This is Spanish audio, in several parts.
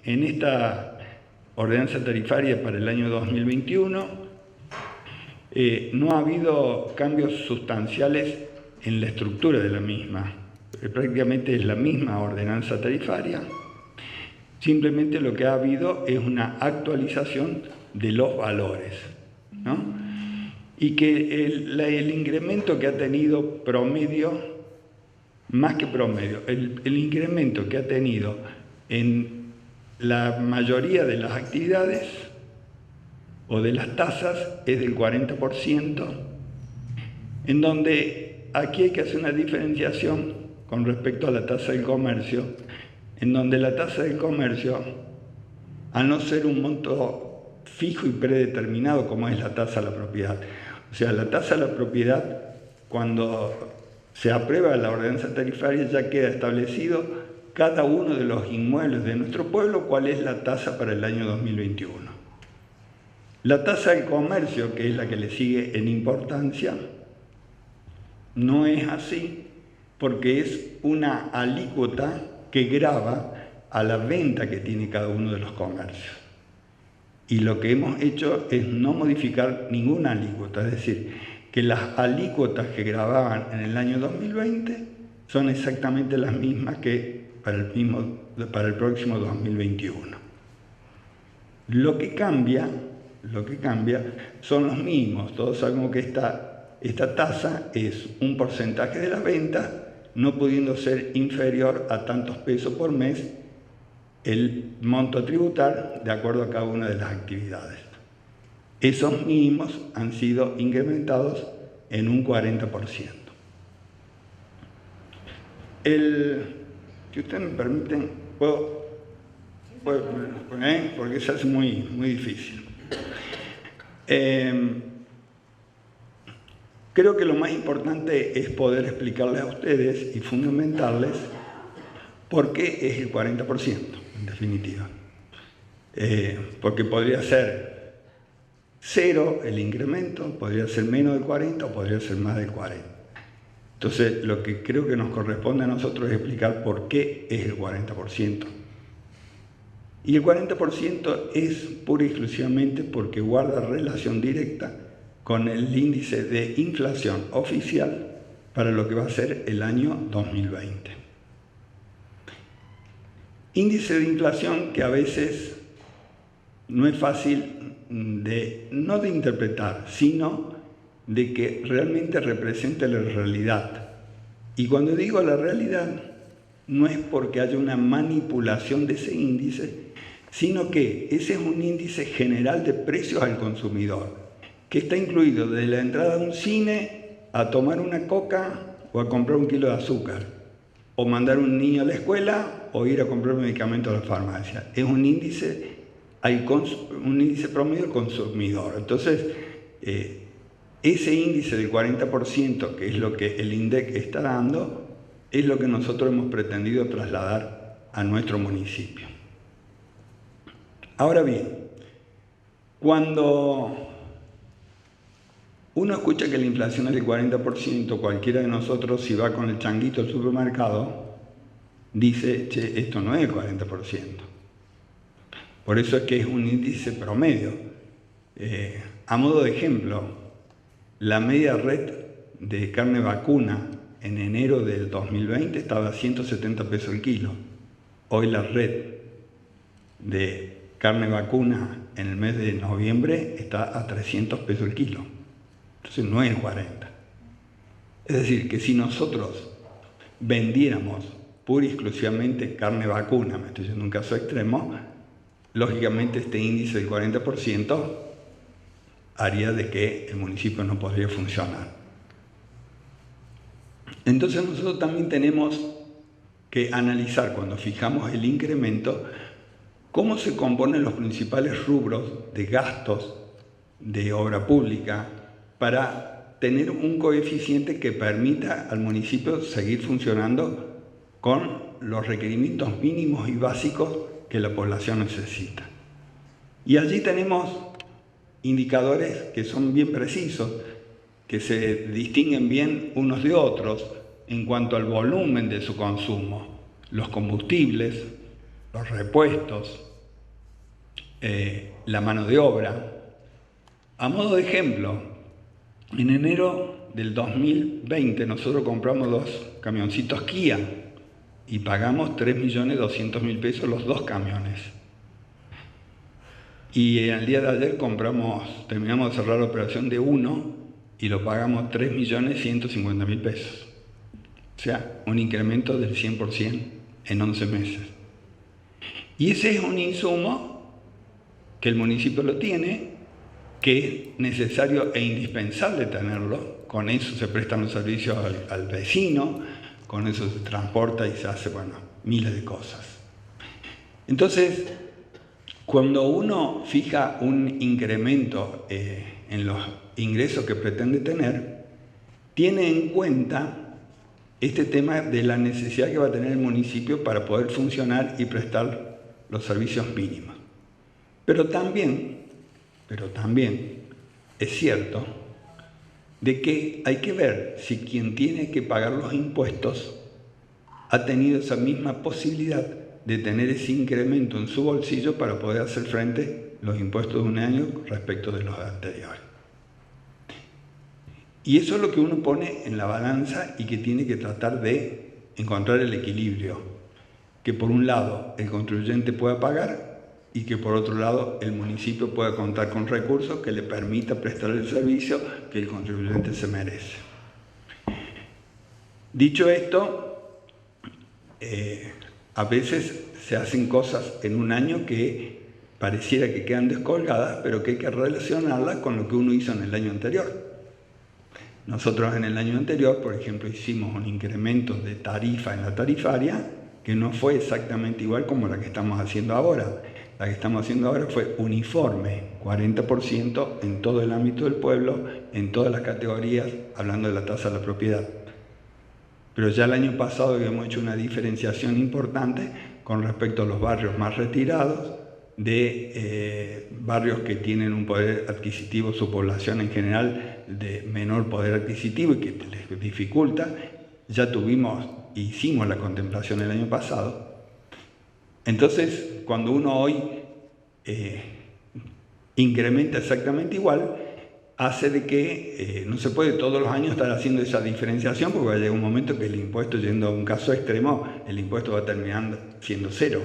en esta ordenanza tarifaria para el año 2021 no ha habido cambios sustanciales en la estructura de la misma. Prácticamente es la misma ordenanza tarifaria, simplemente lo que ha habido es una actualización de los valores, ¿no? Y que el incremento que ha tenido promedio, más que promedio, el incremento que ha tenido en la mayoría de las actividades o de las tasas es del 40%, en donde aquí hay que hacer una diferenciación con respecto a la tasa del comercio, en donde la tasa del comercio, al no ser un monto fijo y predeterminado como es la tasa a la propiedad, o sea, la tasa a la propiedad, cuando se aprueba la ordenanza tarifaria, ya queda establecido cada uno de los inmuebles de nuestro pueblo cuál es la tasa para el año 2021. La tasa del comercio, que es la que le sigue en importancia, no es así porque es una alícuota que grava a la venta que tiene cada uno de los comercios. Y lo que hemos hecho es no modificar ninguna alícuota, es decir, que las alícuotas que gravaban en el año 2020 son exactamente las mismas que para el próximo 2021. Lo que cambia son los mismos. Todos sabemos que esta tasa es un porcentaje de la venta, no pudiendo ser inferior a tantos pesos por mes el monto a tributar de acuerdo a cada una de las actividades. Esos mínimos han sido incrementados en un 40%. Si ustedes me permiten, puedo porque se hace muy difícil. Creo que lo más importante es poder explicarles a ustedes y fundamentarles por qué es el 40%, en definitiva. Porque podría ser 0 el incremento, podría ser menos del 40 o podría ser más del 40. Entonces, lo que creo que nos corresponde a nosotros es explicar por qué es el 40%. Y el 40% es pura y exclusivamente porque guarda relación directa con el índice de inflación oficial para lo que va a ser el año 2020. Índice de inflación que a veces no es fácil no de interpretar, sino de que realmente represente la realidad. Y cuando digo la realidad, no es porque haya una manipulación de ese índice, sino que ese es un índice general de precios al consumidor, que está incluido desde la entrada a un cine a tomar una coca o a comprar un kilo de azúcar, o mandar un niño a la escuela o ir a comprar un medicamento a la farmacia. Es un índice promedio al consumidor. Entonces, ese índice del 40%, que es lo que el INDEC está dando, es lo que nosotros hemos pretendido trasladar a nuestro municipio. Ahora bien, cuando uno escucha que la inflación es del 40%, cualquiera de nosotros, si va con el changuito al supermercado, dice, che, esto no es el 40%. Por eso es que es un índice promedio. A modo de ejemplo, la media red de carne vacuna en enero del 2020 estaba a 170 pesos el kilo. Hoy la red de carne vacuna en el mes de noviembre está a 300 pesos el kilo. Entonces no es 40. Es decir, que si nosotros vendiéramos pura y exclusivamente carne vacuna, me estoy yendo a un caso extremo, lógicamente este índice del 40% haría de que el municipio no podría funcionar. Entonces nosotros también tenemos que analizar, cuando fijamos el incremento, cómo se componen los principales rubros de gastos de obra pública para tener un coeficiente que permita al municipio seguir funcionando con los requerimientos mínimos y básicos que la población necesita. Y allí tenemos indicadores que son bien precisos, que se distinguen bien unos de otros en cuanto al volumen de su consumo, los combustibles, los repuestos, la mano de obra. A modo de ejemplo, en enero del 2020 nosotros compramos 2 camioncitos Kia y pagamos 3.200.000 pesos los 2 camiones. Y el día de ayer terminamos de cerrar la operación de 1 y lo pagamos 3.150.000 pesos. O sea, un incremento del 100% en 11 meses. Y ese es un insumo que el municipio lo tiene, que es necesario e indispensable tenerlo. Con eso se prestan los servicios al vecino, con eso se transporta y se hace, miles de cosas. Entonces, cuando uno fija un incremento en los ingresos que pretende tener, tiene en cuenta este tema de la necesidad que va a tener el municipio para poder funcionar y prestar los servicios mínimos. Pero también es cierto de que hay que ver si quien tiene que pagar los impuestos ha tenido esa misma posibilidad de tener ese incremento en su bolsillo para poder hacer frente a los impuestos de un año respecto de los anteriores. Y eso es lo que uno pone en la balanza y que tiene que tratar de encontrar el equilibrio. Que por un lado el contribuyente pueda pagar y que por otro lado el municipio pueda contar con recursos que le permita prestar el servicio que el contribuyente se merece. Dicho esto, a veces se hacen cosas en un año que pareciera que quedan descolgadas, pero que hay que relacionarlas con lo que uno hizo en el año anterior. Nosotros en el año anterior, por ejemplo, hicimos un incremento de tarifa en la tarifaria que no fue exactamente igual como la que estamos haciendo ahora. La que estamos haciendo ahora fue uniforme, 40% en todo el ámbito del pueblo, en todas las categorías, hablando de la tasa de la propiedad. Pero ya el año pasado habíamos hecho una diferenciación importante con respecto a los barrios más retirados, de barrios que tienen un poder adquisitivo, su población en general de menor poder adquisitivo y que les dificulta. Ya hicimos la contemplación el año pasado. Entonces, cuando uno hoy incrementa exactamente igual, hace de que no se puede todos los años estar haciendo esa diferenciación, porque va a llegar un momento que el impuesto, yendo a un caso extremo, el impuesto va terminando siendo 0.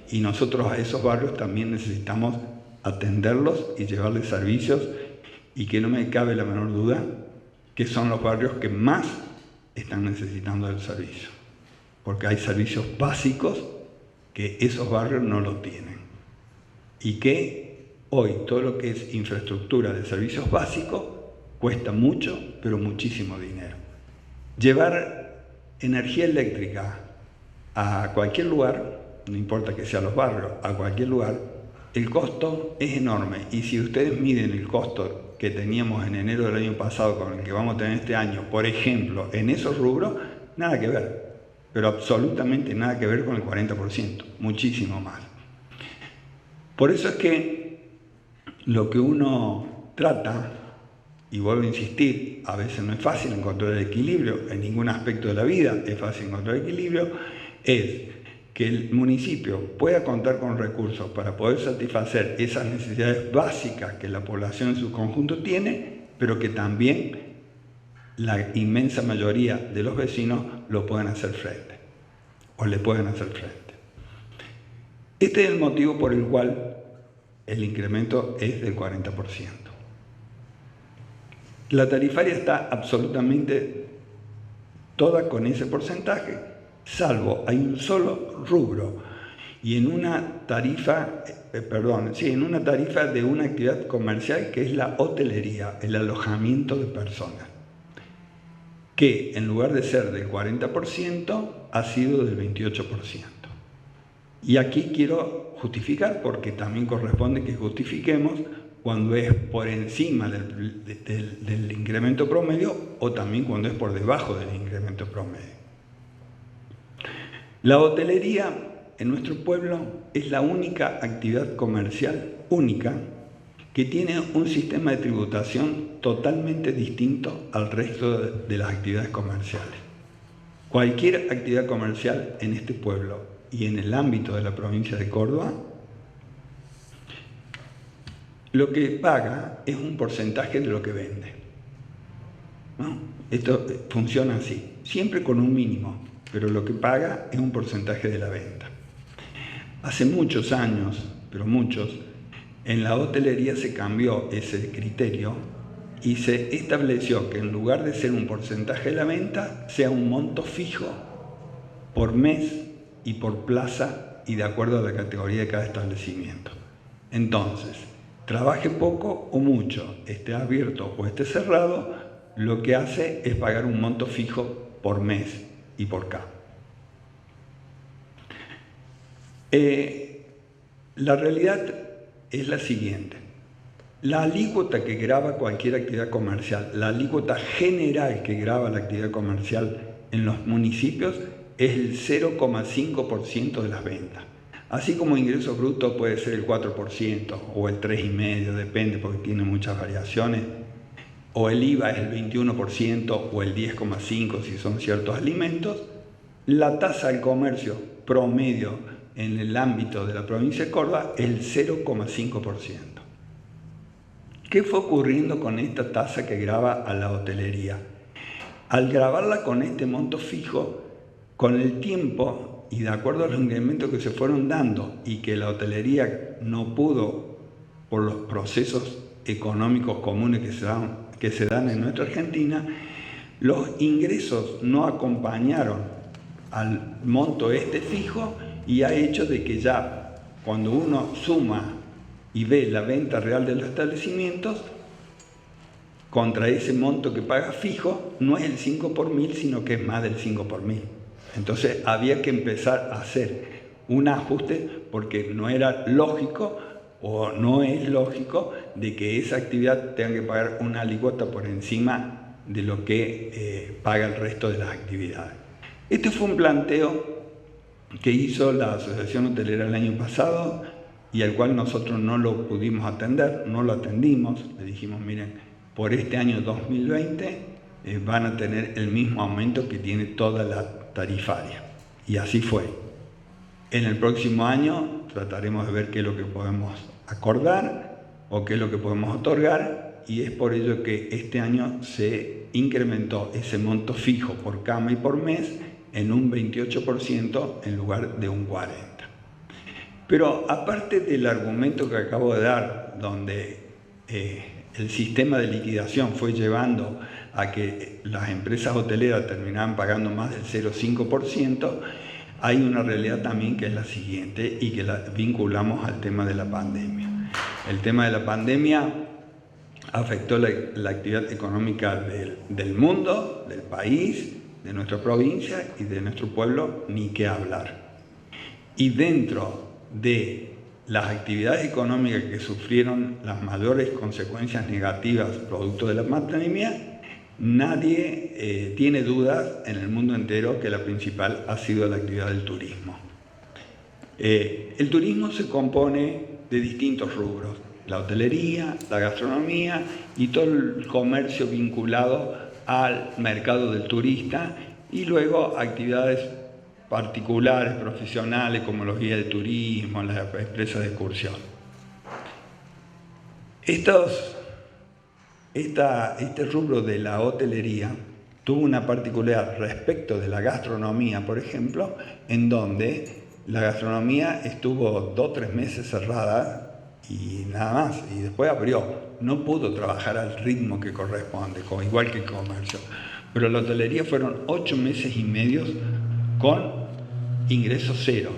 Y nosotros a esos barrios también necesitamos atenderlos y llevarles servicios, y que no me cabe la menor duda que son los barrios que más están necesitando del servicio, porque hay servicios básicos que esos barrios no los tienen, y que hoy todo lo que es infraestructura de servicios básicos cuesta mucho, pero muchísimo dinero. Llevar energía eléctrica a cualquier lugar, no importa que sean los barrios, a cualquier lugar, el costo es enorme. Y si ustedes miden el costo que teníamos en enero del año pasado con el que vamos a tener este año, por ejemplo, en esos rubros, nada que ver, pero absolutamente nada que ver con el 40%, muchísimo más. Por eso es que lo que uno trata, y vuelvo a insistir, a veces no es fácil encontrar el equilibrio, en ningún aspecto de la vida es fácil encontrar el equilibrio, es que el municipio pueda contar con recursos para poder satisfacer esas necesidades básicas que la población en su conjunto tiene, pero que también la inmensa mayoría de los vecinos lo puedan hacer frente, o le pueden hacer frente. Este es el motivo por el cual el incremento es del 40%. La tarifaria está absolutamente toda con ese porcentaje, salvo hay un solo rubro, y en una tarifa de una actividad comercial que es la hotelería, el alojamiento de personas, que en lugar de ser del 40% ha sido del 28%. Y aquí quiero justificar, porque también corresponde que justifiquemos cuando es por encima del incremento promedio o también cuando es por debajo del incremento promedio. La hotelería en nuestro pueblo es la única actividad comercial única que tiene un sistema de tributación totalmente distinto al resto de las actividades comerciales. Cualquier actividad comercial en este pueblo y en el ámbito de la provincia de Córdoba lo que paga es un porcentaje de lo que vende, ¿no? Esto funciona así, siempre con un mínimo, pero lo que paga es un porcentaje de la venta. Hace muchos años, pero muchos, en la hotelería se cambió ese criterio y se estableció que en lugar de ser un porcentaje de la venta, sea un monto fijo por mes y por plaza y de acuerdo a la categoría de cada establecimiento. Entonces, trabaje poco o mucho, esté abierto o esté cerrado, lo que hace es pagar un monto fijo por mes y por cada. La realidad es la siguiente. La alícuota que grava cualquier actividad comercial, la alícuota general que grava la actividad comercial en los municipios es el 0,5% de las ventas. Así como ingreso bruto puede ser el 4% o el 3,5%, depende porque tiene muchas variaciones, o el IVA es el 21% o el 10,5% si son ciertos alimentos, la tasa del comercio promedio en el ámbito de la provincia de Córdoba es el 0,5%. ¿Qué fue ocurriendo con esta tasa que grava a la hotelería? Al gravarla con este monto fijo, con el tiempo y de acuerdo a los incrementos que se fueron dando y que la hotelería no pudo, por los procesos económicos comunes que se dan en nuestra Argentina, los ingresos no acompañaron al monto este fijo y ha hecho de que ya cuando uno suma y ve la venta real de los establecimientos contra ese monto que paga fijo, no es el 5 por mil, sino que es más del 5 por mil. Entonces había que empezar a hacer un ajuste porque no era lógico o no es lógico de que esa actividad tenga que pagar una alícuota por encima de lo que paga el resto de las actividades. Este fue un planteo que hizo la Asociación Hotelera el año pasado y al cual nosotros no lo pudimos atender, no lo atendimos. Le dijimos, miren, por este año 2020 van a tener el mismo aumento que tiene toda la tarifaria. Y así fue. En el próximo año trataremos de ver qué es lo que podemos acordar o qué es lo que podemos otorgar, y es por ello que este año se incrementó ese monto fijo por cama y por mes en un 28% en lugar de un 40%. Pero aparte del argumento que acabo de dar, donde el sistema de liquidación fue llevando a que las empresas hoteleras terminaban pagando más del 0,5%, hay una realidad también que es la siguiente y que la vinculamos al tema de la pandemia. El tema de la pandemia afectó la actividad económica del mundo, del país, de nuestra provincia y de nuestro pueblo, ni qué hablar. Y dentro de las actividades económicas que sufrieron las mayores consecuencias negativas producto de la pandemia, nadie tiene dudas en el mundo entero que la principal ha sido la actividad del turismo. El turismo se compone de distintos rubros: la hotelería, la gastronomía y todo el comercio vinculado al mercado del turista, y luego actividades particulares, profesionales, como los guías de turismo, las empresas de excursión. Este rubro de la hotelería tuvo una particularidad respecto de la gastronomía, por ejemplo, en donde la gastronomía estuvo 2 o 3 meses cerrada y nada más, y después abrió. No pudo trabajar al ritmo que corresponde, igual que el comercio. Pero la hotelería fueron 8 meses y medio con ingreso cero.